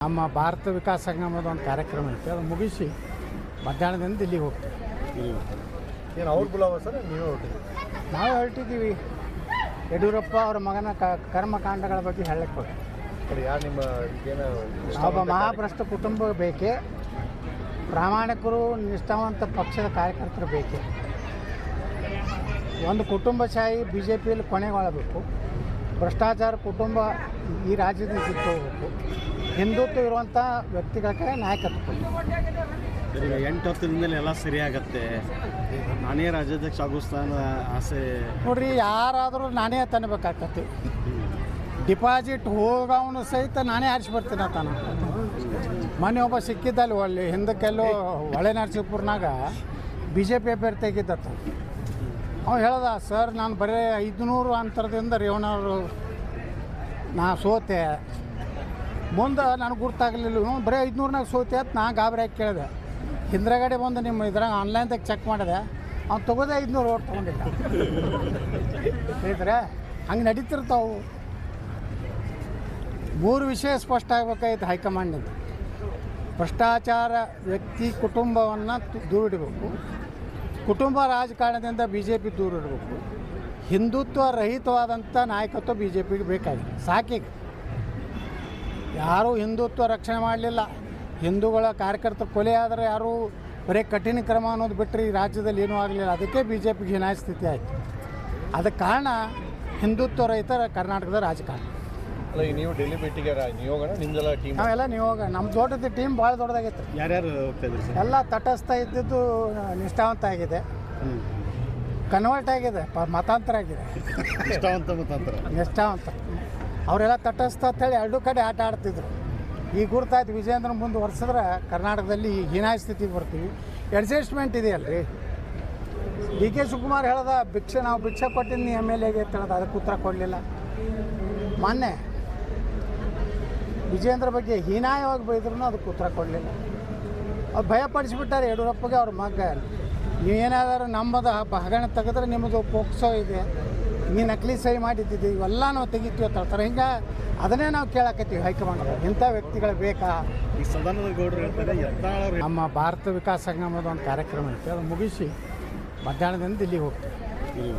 ನಮ್ಮ ಭಾರತ ವಿಕಾಸ ಸಂಗಮದ ಒಂದು ಕಾರ್ಯಕ್ರಮ ಐತೆ, ಅದು ಮುಗಿಸಿ ಮಧ್ಯಾಹ್ನದಿಂದ ದಿಲ್ಲಿಗೆ ಹೋಗ್ತೀವಿ. ಏನು ಅವ್ರು ಬುಲಾವ ಸರ್, ನೀವೇ ಹೊರಟಿದ್ದೀವಿ? ನಾವೇ ಹೊರಟಿದ್ದೀವಿ. ಯಡಿಯೂರಪ್ಪ ಅವರ ಮಗನ ಕರ್ಮಕಾಂಡಗಳ ಬಗ್ಗೆ ಹೇಳಕ್ಕೆ ಹೋಗಿ ಯಾರು ನಿಮ್ಮ ಏನು ಒಬ್ಬ ಮಹಾಭ್ರಷ್ಟ ಕುಟುಂಬ ಬೇಕೇ, ಪ್ರಾಮಾಣಿಕರು ನಿಷ್ಠಾವಂತ ಪಕ್ಷದ ಕಾರ್ಯಕರ್ತರು ಬೇಕೇ. ಒಂದು ಕುಟುಂಬಶಾಹಿ ಬಿ ಜೆ ಪಿಯಲ್ಲಿ ಕೊನೆಗೊಳ್ಳಬೇಕು. ಭ್ರಷ್ಟಾಚಾರ ಕುಟುಂಬ ಈ ರಾಜ್ಯದಿಂದ ಕಿತ್ತು ಹೋಗಬೇಕು. ಹಿಂದುತ್ವ ಇರುವಂಥ ವ್ಯಕ್ತಿಗಳಿಗೆ ನಾಯಕತ್ವ. ಈಗ 8-10 ದಿನದಲ್ಲಿ ಎಲ್ಲ ಸರಿಯಾಗತ್ತೆ, ನಾನೇ ರಾಜ್ಯಾಧ್ಯಕ್ಷ ಆಗೋಸ್ತಾನ ಆಸೆ ನೋಡ್ರಿ, ಯಾರಾದರೂ ನಾನೇ ತನ್ನಬೇಕಾಗತ್ತೆ. ಡಿಪಾಸಿಟ್ ಹೋಗವನು ಸಹಿತ ನಾನೇ ಆರಿಸಿ ಬರ್ತೀನಿ ತಾನು. ಮೊನ್ನೆ ಒಬ್ಬ ಸಿಕ್ಕಿದ್ದಲ್ಲಿ ಒಳ್ಳೆ ಹಿಂದಕ್ಕೆಲ್ಲೋ ಹೊಳೆ ನರಸೀಪುರನಾಗ ಬಿ ಜೆ ಪಿ ಅಭ್ಯರ್ಥಿ ಆಗಿದ್ದತ್ತ. ಅವ್ನು ಹೇಳ್ದ, ಸರ್ ನಾನು ಬರೀ 500 ಅಂತರದಿಂದ ರೇವಣ್ಣವರು ನಾ ಸೋತೆ, ಮುಂದೆ ನನಗೆ ಗುರ್ತಾಗಲಿಲ್ಲ, ಬರೀ 500ನಾಗ ಸೋತೆ ಅಂತ ನಾ ಗಾಬರಿ ಹಾಕಿ ಕೇಳಿದೆ. ಹಿಂದ್ರಗಡೆ ಬಂದು ನಿಮ್ಮ ಇದ್ರಾಗ ಆನ್ಲೈನ್ದಾಗ ಚೆಕ್ ಮಾಡಿದೆ, ಅವ್ನು ತೊಗೋದೆ 500 ಓಟ್ ತೊಗೊಂಡಿಲ್ಲ. ಹೇಳಿದ್ರೆ ಹಂಗೆ ನಡೀತಿರ್ತಾವೆ. 3 ವಿಷಯ ಸ್ಪಷ್ಟ ಆಗಬೇಕಾಯ್ತು ಹೈಕಮಾಂಡಿಂದ. ಭ್ರಷ್ಟಾಚಾರ ವ್ಯಕ್ತಿ ಕುಟುಂಬವನ್ನು ದೂರಿಡಬೇಕು, ಕುಟುಂಬ ರಾಜಕಾರಣದಿಂದ ಬಿ ಜೆ ಪಿ ದೂರಿಡಬೇಕು, ಹಿಂದುತ್ವ ರಹಿತವಾದಂಥ ನಾಯಕತ್ವ ಬಿ ಜೆ ಪಿಗೆ ಬೇಕಾಗಿದೆ. ಸಾಕೀಗ ಯಾರೂ ಹಿಂದುತ್ವ ರಕ್ಷಣೆ ಮಾಡಲಿಲ್ಲ. ಹಿಂದೂಗಳ ಕಾರ್ಯಕರ್ತರು ಕೊಲೆ ಆದರೆ ಯಾರೂ ಬರೀ ಕಠಿಣ ಕ್ರಮ ಅನ್ನೋದು ಬಿಟ್ಟರೆ ಈ ರಾಜ್ಯದಲ್ಲಿ ಏನೂ ಆಗಲಿಲ್ಲ. ಅದಕ್ಕೆ ಬಿ ಜೆ ಪಿಗೆ ಹೀನಾಯ ಸ್ಥಿತಿ ಆಯಿತು. ಅದಕ್ಕೆ ಕಾರಣ ಹಿಂದುತ್ವ ರಹಿತ ಕರ್ನಾಟಕದ ರಾಜಕಾರಣ. ಅಲ್ಲ, ಈಗ ನೀವು ಡೆಲ್ಲಿ ಭೇಟಿಗೆ ನೀವು ಹೋಗೋಣ, ನಿಮ್ದೆಲ್ಲ ಟೀಮ್? ನಾವೆಲ್ಲ ನೀವು ಹೋಗ, ನಮ್ಮ ದೊಡ್ಡದು ಟೀಮ್ ಭಾಳ ದೊಡ್ಡದಾಗೈತೆ. ಯಾರ್ಯಾರು ಹೋಗ್ತಾ ಇದ್ರಿ ಸರ್? ಎಲ್ಲ ತಟಸ್ಥ ಇದ್ದಿದ್ದು ನಿಷ್ಠಾವಂತ ಆಗಿದೆ, ಕನ್ವರ್ಟ್ ಆಗಿದೆ, ಮತಾಂತರ ಆಗಿದೆ. ನಿಷ್ಠಾವಂತ ಅವರೆಲ್ಲ ತಟಸ್ಥ ಅಂತೇಳಿ 2 ಕಡೆ ಆಟ ಆಡ್ತಿದ್ರು. ಈಗ ಗುರ್ತಾಯ್ತು, ವಿಜಯೇಂದ್ರ ಮುಂದುವರ್ಸಿದ್ರೆ ಕರ್ನಾಟಕದಲ್ಲಿ ಹೀನಾಯ ಸ್ಥಿತಿಗೆ ಬರ್ತೀವಿ. ಅಡ್ಜಸ್ಟ್ಮೆಂಟ್ ಇದೆಯಲ್ರಿ. ಡಿ ಕೆ ಶಿವಕುಮಾರ್ ಹೇಳ್ದ, ನಾವು ಭಿಕ್ಷೆ ಕೊಟ್ಟಿನಿ ಎಮ್ ಎಲ್ ಎಗೆ ಅಂತ ಹೇಳ್ದ, ಅದಕ್ಕೆ ಉತ್ತರ ಕೊಡಲಿಲ್ಲ. ಮೊನ್ನೆ ವಿಜಯೇಂದ್ರ ಬಗ್ಗೆ ಹೀನಾಯವಾಗಿ ಬೈದ್ರೂ ಅದಕ್ಕೆ ಉತ್ತರ ಕೊಡಲಿಲ್ಲ. ಅವ್ರು ಭಯಪಡಿಸಿಬಿಟ್ಟಾರೆ ಯಡಿಯೂರಪ್ಪಗೆ ಅವ್ರ ಮಗ. ನೀವೇನಾದರೂ ನಮ್ಮದು ಹಗರಣ ತೆಗೆದ್ರೆ ನಿಮ್ಮದು ಪೋಕ್ಸೋ ಇದೆ, ನೀ ನಕಲಿ ಸಹಿ ಮಾಡಿದ್ದಿದ್ದು, ಇವೆಲ್ಲ ನಾವು ತೆಗಿತೀವಿ ಅಂತ ಹೇಳ್ತಾರೆ. ಹಿಂಗೆ ಅದನ್ನೇ ನಾವು ಕೇಳಕತ್ತೀವಿ ಹೈಕಮಾಂಡ್. ಇಂಥ ವ್ಯಕ್ತಿಗಳು ಬೇಕಾ? ಈ ಸದಾನಂದ ಗೌಡರು ಹೇಳ್ತಾರೆ, ನಮ್ಮ ಭಾರತ ವಿಕಾಸ ಸಂಗಮದ ಒಂದು ಕಾರ್ಯಕ್ರಮ ಐತೆ, ಅದು ಮುಗಿಸಿ ಮಧ್ಯಾಹ್ನದಿಂದ ದಿಲ್ಲಿಗೆ ಹೋಗ್ತೀವಿ.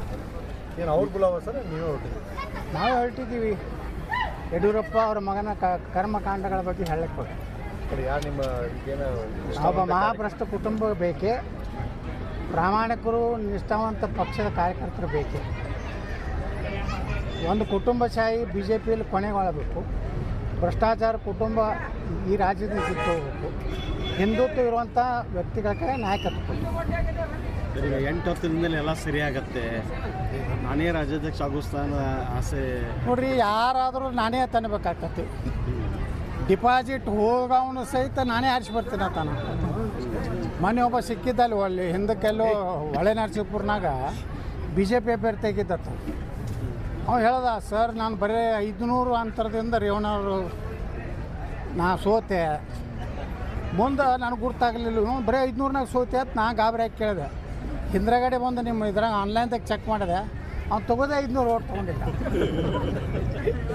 ಏನು ಅವ್ರು ಬುಲಾವ ಸರ್, ನೀವೇ ಹೊರಟಿದ್ದೀವಿ? ನಾವೇ ಹೊರಟಿದ್ದೀವಿ. ಯಡಿಯೂರಪ್ಪ ಅವರ ಮಗನ ಕರ್ಮಕಾಂಡಗಳ ಬಗ್ಗೆ ಹೇಳಕ್ಕೆ ಹೋಗಿ ಯಾರು ನಿಮ್ಮ ಏನು ಒಬ್ಬ ಮಹಾಭ್ರಷ್ಟ ಕುಟುಂಬ ಬೇಕೇ, ಪ್ರಾಮಾಣಿಕರು ನಿಷ್ಠಾವಂತ ಪಕ್ಷದ ಕಾರ್ಯಕರ್ತರು ಬೇಕೇ. ಒಂದು ಕುಟುಂಬಶಾಹಿ ಬಿ ಜೆ ಪಿಯಲ್ಲಿ ಕೊನೆಗೊಳ್ಳಬೇಕು. ಭ್ರಷ್ಟಾಚಾರ ಕುಟುಂಬ ಈ ರಾಜ್ಯದಿಂದ ಕಿತ್ತು ಹೋಗಬೇಕು. ಹಿಂದುತ್ವ ಇರುವಂಥ ವ್ಯಕ್ತಿಗಳಿಗೆ ನಾಯಕತ್ವ. ಈಗ 8-10 ದಿನದಲ್ಲಿ ಎಲ್ಲ ಸರಿಯಾಗತ್ತೆ, ನಾನೇ ರಾಜ್ಯಾಧ್ಯಕ್ಷ ಆಗೋಸ್ತಾನ ಆಸೆ. ನೋಡ್ರಿ, ಯಾರಾದರೂ ನಾನೇ ತನ್ನಬೇಕಾಗತ್ತೆ. ಡಿಪಾಸಿಟ್ ಹೋಗವನು ಸಹಿತ ನಾನೇ ಆರಿಸಿ ಬರ್ತೀನಿ ತಾನು. ಮೊನ್ನೆ ಒಬ್ಬ ಸಿಕ್ಕಿದ್ದಲ್ಲಿ ಒಳ್ಳೆ ಹಿಂದಕ್ಕೆಲ್ಲೋ ಹೊಳೆ ನರಸೀಪುರನಾಗ ಬಿ ಜೆ ಪಿ ಅಭ್ಯರ್ಥಿ ಆಗಿದ್ದತ್ತ. ಅವ್ನು ಹೇಳ್ದ, ಸರ್ ನಾನು ಬರೀ 500 ಅಂತರದಿಂದ ರೇವಣ್ಣವರು ನಾ ಸೋತೆ, ಮುಂದೆ ನನಗೆ ಗುರ್ತಾಗಲಿಲ್ಲ, ಬರೀ 500ನಾಗ ಸೋತೆ ಅಂತ ನಾ ಗಾಬರಿ ಹಾಕಿ ಕೇಳಿದೆ. ಹಿಂದ್ರಗಡೆ ಬಂದು ನಿಮ್ಮ ಇದ್ರಾಗ ಆನ್ಲೈನ್ದಾಗ ಚೆಕ್ ಮಾಡಿದೆ, ಅವ್ನು ತೊಗೋದೆ 500 ಓಟ್ ತೊಗೊಂಡಿಲ್ಲ.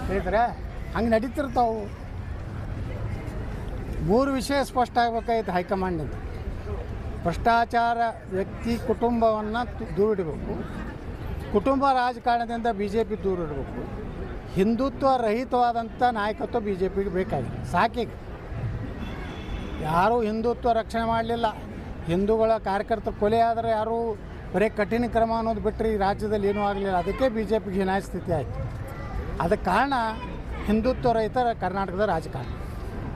ಹೇಳಿದ್ರೆ ಹಂಗೆ ನಡೀತಿರ್ತಾವೆ. 3 ವಿಷಯ ಸ್ಪಷ್ಟ ಆಗಬೇಕಾಯ್ತು ಹೈಕಮಾಂಡಿಂದ. ಭ್ರಷ್ಟಾಚಾರ ವ್ಯಕ್ತಿ ಕುಟುಂಬವನ್ನು ದೂರಿಡಬೇಕು, ಕುಟುಂಬ ರಾಜಕಾರಣದಿಂದ ಬಿ ಜೆ ಪಿ ದೂರಿಡಬೇಕು, ಹಿಂದುತ್ವ ರಹಿತವಾದಂಥ ನಾಯಕತ್ವ ಬಿ ಜೆ ಪಿಗೆ ಬೇಕಾಗಿದೆ. ಸಾಕೀಗ ಯಾರೂ ಹಿಂದುತ್ವ ರಕ್ಷಣೆ ಮಾಡಲಿಲ್ಲ. ಹಿಂದೂಗಳ ಕಾರ್ಯಕರ್ತರು ಕೊಲೆ ಆದರೆ ಯಾರೂ ಬರೀ ಕಠಿಣ ಕ್ರಮ ಅನ್ನೋದು ಬಿಟ್ಟರೆ ಈ ರಾಜ್ಯದಲ್ಲಿ ಏನೂ ಆಗಲಿಲ್ಲ. ಅದಕ್ಕೆ ಬಿ ಜೆ ಪಿಗೆ ಹೀನಾಯ ಸ್ಥಿತಿ ಆಯಿತು. ಅದಕ್ಕೆ ಕಾರಣ ಹಿಂದುತ್ವ ರಹಿತ ಕರ್ನಾಟಕದ ರಾಜಕಾರಣ.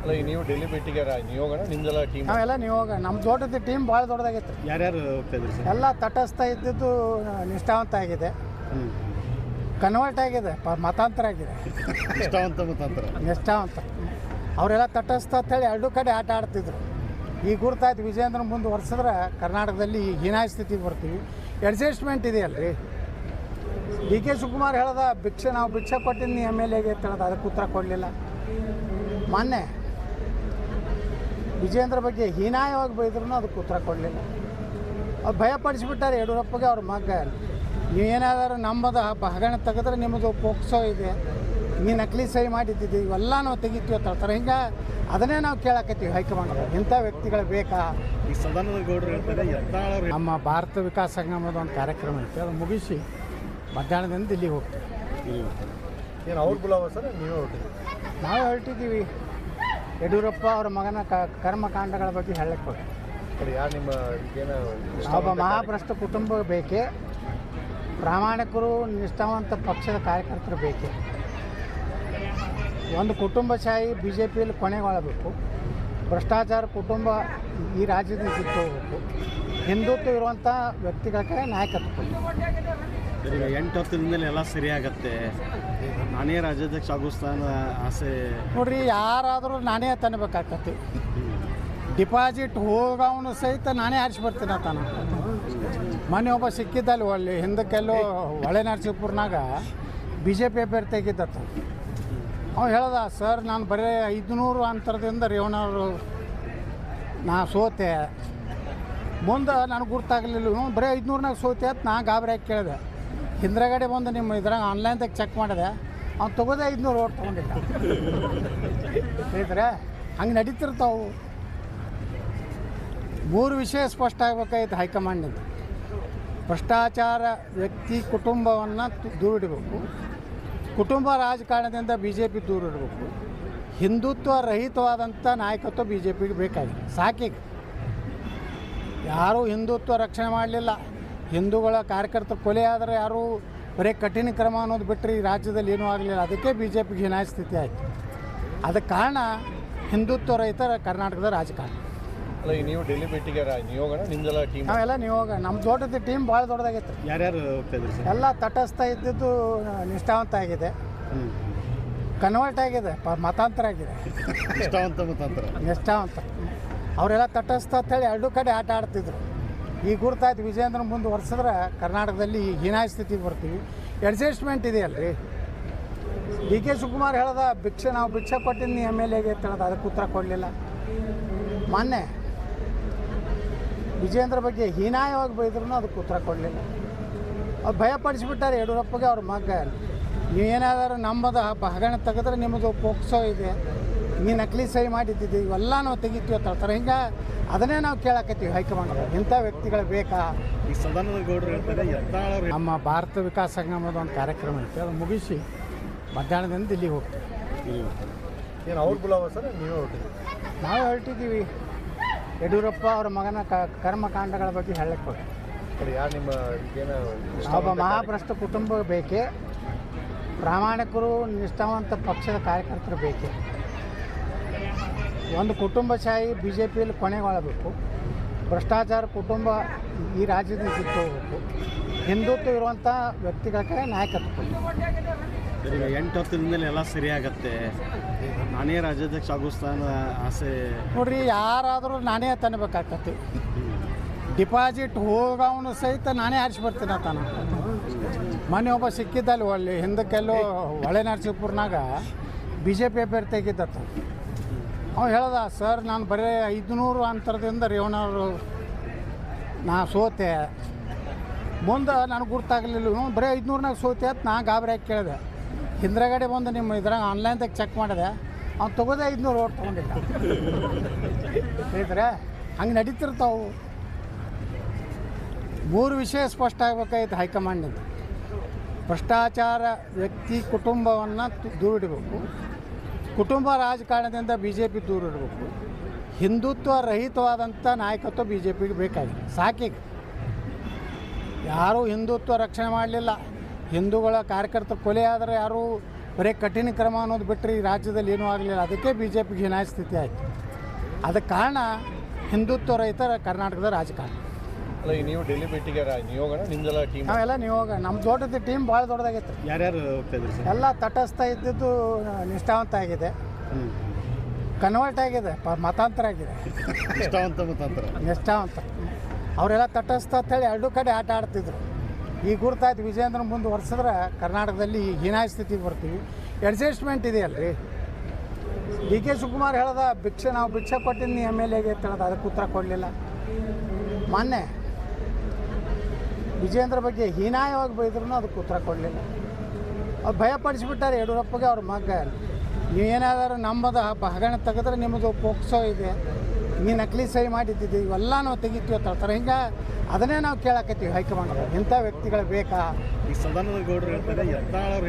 ಅಲ್ಲ, ಈಗ ನೀವು ಡೆಲ್ಲಿ ಭೇಟಿಗೆ ನೀವು ಹೋಗೋಣ, ನಿಮ್ದೆಲ್ಲ ಟೀಮ್? ನಾವೆಲ್ಲ ನೀವು ಹೋಗ, ನಮ್ಮ ದೊಡ್ಡದು ಟೀಮ್ ಭಾಳ ದೊಡ್ಡದಾಗೈತೆ. ಯಾರ್ಯಾರು ಹೋಗ್ತಾ ಇದ್ರಿ ಸರ್? ಎಲ್ಲ ತಟಸ್ಥ ಇದ್ದಿದ್ದು ನಿಷ್ಠಾವಂತ ಆಗಿದೆ, ಕನ್ವರ್ಟ್ ಆಗಿದೆ, ಮತಾಂತರ ಆಗಿದೆ. ನಿಷ್ಠಾವಂತ ಅವರೆಲ್ಲ ತಟಸ್ಥ ಅಂತೇಳಿ 2 ಕಡೆ ಆಟ ಆಡ್ತಿದ್ರು. ಈಗ ಗುರ್ತಾಯ್ತು, ವಿಜಯೇಂದ್ರ ಮುಂದುವರ್ಸಿದ್ರೆ ಕರ್ನಾಟಕದಲ್ಲಿ ಹೀನಾಯ ಸ್ಥಿತಿಗೆ ಬರ್ತೀವಿ. ಅಡ್ಜಸ್ಟ್ಮೆಂಟ್ ಇದೆಯಲ್ರಿ. ಡಿ ಕೆ ಶಿವಕುಮಾರ್ ಹೇಳ್ದ, ನಾವು ಭಿಕ್ಷೆ ಕೊಟ್ಟಿನಿ ಎಮ್ ಎಲ್ ಎಗೆ ಅಂತ ಹೇಳ್ದ, ಅದಕ್ಕೆ ಉತ್ತರ ಕೊಡಲಿಲ್ಲ. ಮೊನ್ನೆ ವಿಜಯೇಂದ್ರ ಬಗ್ಗೆ ಹೀನಾಯವಾಗಿ ಬೈದ್ರೂ ಅದಕ್ಕೆ ಉತ್ತರ ಕೊಡಲಿಲ್ಲ. ಅವ್ರು ಭಯಪಡಿಸಿಬಿಟ್ಟಾರೆ ಯಡಿಯೂರಪ್ಪಗೆ ಅವ್ರ ಮಗ. ನೀವೇನಾದರೂ ನಮ್ಮದು ಹಗರಣ ತೆಗೆದ್ರೆ ನಿಮ್ಮದು ಪೋಕ್ಸೋ ಇದೆ, ನೀ ನಕಲಿ ಸಹಿ ಮಾಡಿದ್ದಿದ್ದು ಇವೆಲ್ಲ ನಾವು ತೆಗಿತೀವಿ ಅಂತ ಹೇಳ್ತಾರೆ. ಹಿಂಗೆ ಅದನ್ನೇ ನಾವು ಕೇಳಕತ್ತೀವಿ ಹೈಕಮಾಂಡ್ ಇಂಥ ವ್ಯಕ್ತಿಗಳು ಬೇಕಾ. ಈ ಸದಾನಂದ ಗೌಡರು ಹೇಳ್ತಾರೆ ಯತ್ನಾಳ್ ನಮ್ಮ ಭಾರತ ವಿಕಾಸ ಸಂಗಮದ ಒಂದು ಕಾರ್ಯಕ್ರಮ ಐತೆ, ಅದು ಮುಗಿಸಿ ಮಧ್ಯಾಹ್ನದಿಂದ ದಿಲ್ಲಿಗೆ ಹೋಗ್ತೀವಿ. ಏನು ಅವ್ರು ಬುಲಾವ ಸರ್ ನೀವೇ ಹೊರಟಿದ್ದೀರಿ? ನಾವು ಹೊರಟಿದ್ದೀವಿ ಯಡಿಯೂರಪ್ಪ ಅವರ ಮಗನ ಕರ್ಮಕಾಂಡಗಳ ಬಗ್ಗೆ ಹೇಳಕ್ಕೆ ಹೋಗಿ. ಯಾರು ನಿಮ್ಮ ಈಗೇನ ಒಬ್ಬ ಮಹಾಭ್ರಷ್ಟ ಕುಟುಂಬ ಬೇಕೇ, ಪ್ರಾಮಾಣಿಕರು ನಿಷ್ಠಾವಂತ ಪಕ್ಷದ ಕಾರ್ಯಕರ್ತರು ಬೇಕೇ. ಒಂದು ಕುಟುಂಬಶಾಹಿ ಬಿ ಜೆ ಪಿಯಲ್ಲಿ ಕೊನೆಗೊಳ್ಳಬೇಕು. ಭ್ರಷ್ಟಾಚಾರ ಕುಟುಂಬ ಈ ರಾಜ್ಯದಿಂದ ಕಿತ್ತು ಹೋಗಬೇಕು. ಹಿಂದುತ್ವ ಇರುವಂಥ ವ್ಯಕ್ತಿಗಳಿಗೆ ನಾಯಕತ್ವ ಕೊಡಬೇಕು. ಈಗ 8-10 ದಿನದಲ್ಲಿ ಎಲ್ಲ ಸರಿಯಾಗತ್ತೆ, ನಾನೇ ರಾಜ್ಯಾಧ್ಯಕ್ಷ ಆಗೋಸ್ತಾನ ಆಸೆ. ನೋಡ್ರಿ, ಯಾರಾದರೂ ನಾನೇ ತನ್ನಬೇಕಾಗತ್ತೆ. ಡಿಪಾಸಿಟ್ ಹೋಗವನು ಸಹಿತ ನಾನೇ ಆರಿಸಿ ಬರ್ತೀನಿ ಅಂತಾನ. ಮೊನ್ನೆ ಒಬ್ಬ ಸಿಕ್ಕಿದ್ದಲ್ಲಿ ಒಳ್ಳೆ ಹಿಂದಕ್ಕೆಲ್ಲೋ ಹೊಳೆ ನರಸೀಪುರನಾಗ ಬಿ ಜೆ ಪಿ ಅಭ್ಯರ್ಥಿ ಆಗಿದ್ದತ್ತ. ಅವ್ನು ಹೇಳ್ದ, ಸರ್ ನಾನು ಬರೀ 500 ಅಂತರದಿಂದ ರೇವಣ್ಣವರು ನಾ ಸೋತೆ, ಮುಂದೆ ನನಗೆ ಗುರ್ತಾಗಲಿಲ್ಲ, ಬರೀ 500ನಾಗ ಸೋತೆ ಅಂತ ನಾ ಗಾಬರಿ ಹಾಕಿ ಕೇಳಿದೆ. ಹಿಂದ್ರಗಡೆ ಬಂದು ನಿಮ್ಮ ಇದ್ರಾಗ ಆನ್ಲೈನ್ದಾಗ ಚೆಕ್ ಮಾಡಿದೆ, ಅವ್ನು ತೊಗೋದೆ 500 ಓಟ್ ತೊಗೊಂಡಿಲ್ಲ. ಹೇಳಿದ್ರೆ ಹಂಗೆ ನಡೀತಿರ್ತಾವೆ. 3 ವಿಷಯ ಸ್ಪಷ್ಟ ಆಗಬೇಕಾಯ್ತು ಹೈಕಮಾಂಡಿಂದ. ಭ್ರಷ್ಟಾಚಾರ ವ್ಯಕ್ತಿ ಕುಟುಂಬವನ್ನು ದೂರಿಡಬೇಕು, ಕುಟುಂಬ ರಾಜಕಾರಣದಿಂದ ಬಿ ಜೆ ಪಿ ದೂರಿಡಬೇಕು, ಹಿಂದುತ್ವ ರಹಿತವಾದಂಥ ನಾಯಕತ್ವ ಬಿ ಜೆ ಪಿಗೆ ಬೇಕಾಗಿದೆ. ಸಾಕೀಗ ಯಾರೂ ಹಿಂದುತ್ವ ರಕ್ಷಣೆ ಮಾಡಲಿಲ್ಲ. ಹಿಂದೂಗಳ ಕಾರ್ಯಕರ್ತರು ಕೊಲೆ ಆದರೆ ಯಾರೂ ಬರೀ ಕಠಿಣ ಕ್ರಮ ಅನ್ನೋದು ಬಿಟ್ಟರೆ ಈ ರಾಜ್ಯದಲ್ಲಿ ಏನೂ ಆಗಲಿಲ್ಲ. ಅದಕ್ಕೆ ಬಿ ಜೆ ಪಿಗೆ ಹೀನಾಯ ಸ್ಥಿತಿ ಆಯಿತು. ಅದಕ್ಕೆ ಕಾರಣ ಹಿಂದುತ್ವ ರಹಿತ ಕರ್ನಾಟಕದ ರಾಜಕಾರಣ. ಅಲ್ಲ ಈಗ ನೀವು ಡೆಲ್ಲಿ ಭೇಟಿಗೆ ನೀವು ಹೋಗೋಣ, ನಿಮ್ದೆಲ್ಲ ಟೀಮ್ ನಾವೆಲ್ಲ ನೀವು ಹೋಗ, ನಮ್ಮ ದೊಡ್ಡದು ಟೀಮ್ ಭಾಳ ದೊಡ್ಡದಾಗೈತೆ. ಯಾರ್ಯಾರು ಹೋಗ್ತಾ ಇದ್ರಿ ಸರ್? ಎಲ್ಲ ತಟಸ್ಥ ಇದ್ದಿದ್ದು ನಿಷ್ಠಾವಂತ ಆಗಿದೆ, ಕನ್ವರ್ಟ್ ಆಗಿದೆ, ಮತಾಂತರ ಆಗಿದೆ. ನಿಷ್ಠಾವಂತ ಮತಾಂತರ. ನಿಷ್ಠಾವಂತ ಅವರೆಲ್ಲ ತಟಸ್ಥ ಅಂತೇಳಿ 2 ಕಡೆ ಆಟ ಆಡ್ತಿದ್ರು. ಈಗ ಗುರ್ತಾಯ್ತು, ವಿಜಯೇಂದ್ರ ಮುಂದುವರ್ಸಿದ್ರೆ ಕರ್ನಾಟಕದಲ್ಲಿ ಹೀನಾಯ ಸ್ಥಿತಿಗೆ ಬರ್ತೀವಿ. ಅಡ್ಜಸ್ಟ್ಮೆಂಟ್ ಇದೆಯಲ್ರಿ. ಡಿ ಕೆ ಶಿವಕುಮಾರ್ ಹೇಳ್ದ, ನಾವು ಭಿಕ್ಷೆ ಕೊಟ್ಟಿನಿ ಎಮ್ ಎಲ್ ಎಗೆ ಅಂತ ಹೇಳ್ದ, ಅದಕ್ಕೆ ಉತ್ತರ ಕೊಡಲಿಲ್ಲ. ಮೊನ್ನೆ ವಿಜಯೇಂದ್ರ ಬಗ್ಗೆ ಹೀನಾಯವಾಗಿ ಬೈದ್ರೂ ಅದಕ್ಕೆ ಉತ್ತರ ಕೊಡಲಿಲ್ಲ. ಅವ್ರು ಭಯಪಡಿಸಿಬಿಟ್ಟಾರೆ ಯಡಿಯೂರಪ್ಪಗೆ ಅವ್ರ ಮಗ. ನೀವೇನಾದರೂ ನಮ್ಮದು ಹಗರಣ ತೆಗೆದ್ರೆ ನಿಮ್ಮದು ಪೋಕ್ಸೋ ಇದೆ, ನೀ ನಕಲಿ ಸಹಿ ಮಾಡಿದ್ದಿದ್ದು ಇವೆಲ್ಲ ನಾವು ತೆಗಿತೀವಿ ಅಂತ ಹೇಳ್ತಾರೆ. ಹಿಂಗೆ ಅದನ್ನೇ ನಾವು ಕೇಳಕತ್ತೀವಿ ಹೈಕಮಾಂಡ್ ಇಂಥ ವ್ಯಕ್ತಿಗಳು ಬೇಕಾ. ಈ ಸದಾನಂದ ಗೌಡರು ಹೇಳ್ತಾರೆ ಯತ್ನಾಳ್ ನಮ್ಮ ಭಾರತ ವಿಕಾಸ ಸಂಗಮದ ಒಂದು ಕಾರ್ಯಕ್ರಮ ಐತೆ, ಅದು ಮುಗಿಸಿ ಮಧ್ಯಾಹ್ನದಿಂದ ದಿಲ್ಲಿಗೆ ಹೋಗ್ತೀವಿ. ಏನು ಅವ್ರು ಬುಲಾವ ಸರ್ ನೀವೇ ಹೊರಟಿದ್ದೀರಿ? ನಾವು ಹೊರಟಿದ್ದೀವಿ ಯಡಿಯೂರಪ್ಪ ಅವರ ಮಗನ ಕರ್ಮಕಾಂಡಗಳ ಬಗ್ಗೆ ಹೇಳಕ್ಕೆ ಹೋಗಿ. ಯಾರು ನಿಮ್ಮ ಈಗೇನ ಒಬ್ಬ ಮಹಾಭ್ರಷ್ಟ ಕುಟುಂಬ ಬೇಕೇ, ಪ್ರಾಮಾಣಿಕರು ನಿಷ್ಠಾವಂತ ಪಕ್ಷದ ಕಾರ್ಯಕರ್ತರು ಬೇಕೇ. ಒಂದು ಕುಟುಂಬಶಾಹಿ ಬಿ ಜೆ ಪಿಯಲ್ಲಿ ಕೊನೆಗೊಳ್ಳಬೇಕು. ಭ್ರಷ್ಟಾಚಾರ ಕುಟುಂಬ ಈ ರಾಜ್ಯದಿಂದ ಕಿತ್ತು ಹೋಗಬೇಕು. ಹಿಂದುತ್ವ ಇರುವಂಥ ವ್ಯಕ್ತಿಗಳಿಗೆ ನಾಯಕತ್ವ ಕೊಡಬೇಕು. ಈಗ 8-10 ದಿನದಲ್ಲಿ ಎಲ್ಲ ಸರಿಯಾಗತ್ತೆ, ನಾನೇ ರಾಜ್ಯಾಧ್ಯಕ್ಷ ಆಗೋಸ್ತಾನ ಆಸೆ. ನೋಡ್ರಿ, ಯಾರಾದರೂ ನಾನೇ ತನ್ನಬೇಕಾಗತ್ತೆ. ಡಿಪಾಸಿಟ್ ಹೋಗವನು ಸಹಿತ ನಾನೇ ಆರಿಸಿ ಬರ್ತೀನಿ ಅಂತಾನ. ಮೊನ್ನೆ ಒಬ್ಬ ಸಿಕ್ಕಿದ್ದಲ್ಲಿ ಒಳ್ಳೆ ಹಿಂದಕ್ಕೆಲ್ಲೋ ಹೊಳೆ ನರಸೀಪುರನಾಗ ಬಿ ಜೆ ಪಿ ಅಭ್ಯರ್ಥಿ ಆಗಿದ್ದತ್ತ. ಅವ್ನು ಹೇಳ್ದ, ಸರ್ ನಾನು ಬರೀ 500 ಅಂತರದಿಂದ ರೇವಣ್ಣವರು ನಾ ಸೋತೆ, ಮುಂದೆ ನನಗೆ ಗುರ್ತಾಗಲಿಲ್ಲ, ಬರೀ 500ನಾಗ ಸೋತೆ ಅಂತ ನಾ ಗಾಬರಿ ಹಾಕಿ ಕೇಳಿದೆ. ಹಿಂದ್ರಗಡೆ ಬಂದು ನಿಮ್ಮ ಇದ್ರಾಗ ಆನ್ಲೈನ್ದಾಗ ಚೆಕ್ ಮಾಡಿದೆ, ಅವ್ನು ತೊಗೋದೆ 500 ಓಟ್ ತೊಗೊಂಡಿಲ್ಲ. ಹೇಳಿದ್ರೆ ಹಂಗೆ ನಡೀತಿರ್ತಾವೆ. 3 ವಿಷಯ ಸ್ಪಷ್ಟ ಆಗಬೇಕಾಯ್ತು ಹೈಕಮಾಂಡಿಂದ. ಭ್ರಷ್ಟಾಚಾರ ವ್ಯಕ್ತಿ ಕುಟುಂಬವನ್ನು ದೂರಿಡಬೇಕು, ಕುಟುಂಬ ರಾಜಕಾರಣದಿಂದ ಬಿ ಜೆ ಪಿ ದೂರಿಡಬೇಕು, ಹಿಂದುತ್ವ ರಹಿತವಾದಂಥ ನಾಯಕತ್ವ ಬಿ ಜೆ ಪಿಗೆ ಬೇಕಾಗಿದೆ. ಸಾಕೀಗ ಯಾರೂ ಹಿಂದುತ್ವ ರಕ್ಷಣೆ ಮಾಡಲಿಲ್ಲ. ಹಿಂದೂಗಳ ಕಾರ್ಯಕರ್ತರು ಕೊಲೆ ಆದರೆ ಯಾರೂ ಬರೀ ಕಠಿಣ ಕ್ರಮ ಅನ್ನೋದು ಬಿಟ್ಟರೆ ಈ ರಾಜ್ಯದಲ್ಲಿ ಏನೂ ಆಗಲಿಲ್ಲ. ಅದಕ್ಕೆ ಬಿ ಜೆ ಪಿಗೆ ಹೀನಾಯ ಸ್ಥಿತಿ ಆಯಿತು. ಅದಕ್ಕೆ ಕಾರಣ ಹಿಂದುತ್ವ ರಹಿತ ಕರ್ನಾಟಕದ ರಾಜಕಾರಣ. ಅಲ್ಲ ಈಗ ನೀವು ಡೆಲ್ಲಿ ಭೇಟಿಗೆ ನೀವು ಹೋಗೋಣ, ನಿಮ್ದೆಲ್ಲ ಟೀಮ್ ನಾವೆಲ್ಲ ನೀವು ಹೋಗ, ನಮ್ಮ ದೊಡ್ಡದು ಟೀಮ್ ಭಾಳ ದೊಡ್ಡದಾಗೈತೆ. ಯಾರ್ಯಾರು ಹೋಗ್ತಾ ಇದ್ರಿ ಸರ್? ಎಲ್ಲ ತಟಸ್ಥ ಇದ್ದಿದ್ದು ನಿಷ್ಠಾವಂತ ಆಗಿದೆ, ಕನ್ವರ್ಟ್ ಆಗಿದೆ, ಮತಾಂತರ ಆಗಿದೆ. ನಿಷ್ಠಾವಂತ ಮತಾಂತರ. ನಿಷ್ಠಾವಂತ ಅವರೆಲ್ಲ ತಟಸ್ಥ ಅಂತೇಳಿ 2 ಕಡೆ ಆಟ ಆಡ್ತಿದ್ರು. ಈಗ ಗುರ್ತಾಯ್ತು, ವಿಜಯೇಂದ್ರ ಮುಂದುವರ್ಸಿದ್ರೆ ಕರ್ನಾಟಕದಲ್ಲಿ ಹೀನಾಯ ಸ್ಥಿತಿಗೆ ಬರ್ತೀವಿ. ಅಡ್ಜಸ್ಟ್ಮೆಂಟ್ ಇದೆಯಲ್ರಿ. ಡಿ ಕೆ ಶಿವಕುಮಾರ್ ಹೇಳ್ದ, ನಾವು ಭಿಕ್ಷೆ ಕೊಟ್ಟಿನಿ ಎಮ್ ಎಲ್ ಎಗೆ ಅಂತ ಹೇಳ್ದ, ಅದಕ್ಕೆ ಉತ್ತರ ಕೊಡಲಿಲ್ಲ. ಮೊನ್ನೆ ವಿಜಯೇಂದ್ರ ಬಗ್ಗೆ ಹೀನಾಯವಾಗಿ ಬೈದ್ರೂ ಅದಕ್ಕೆ ಉತ್ತರ ಕೊಡಲಿಲ್ಲ. ಅವ್ರು ಭಯಪಡಿಸ್ಬಿಟ್ಟಾರೆ ಯಡಿಯೂರಪ್ಪಗೆ ಅವ್ರ ಮಗ. ನೀವೇನಾದರೂ ನಮ್ಮದು ಹಗರಣ ತೆಗೆದ್ರೆ ನಿಮ್ಮದು ಪೋಕ್ಸೋ ಇದೆ, ನೀ ನಕಲಿ ಸಹಿ ಮಾಡಿದ್ದಿದ್ದು ಇವೆಲ್ಲ ನಾವು ತೆಗಿತೀವಿ ಅಂತ ಹೇಳ್ತಾರೆ. ಹಿಂಗೆ ಅದನ್ನೇ ನಾವು ಕೇಳಕತ್ತೀವಿ ಹೈಕಮಾಂಡ್ ಇಂಥ ವ್ಯಕ್ತಿಗಳು ಬೇಕಾ. ಈ ಸದಾನಂದ ಗೌಡರು ಹೇಳ್ತಾರೆ ಯತ್ನಾಳ್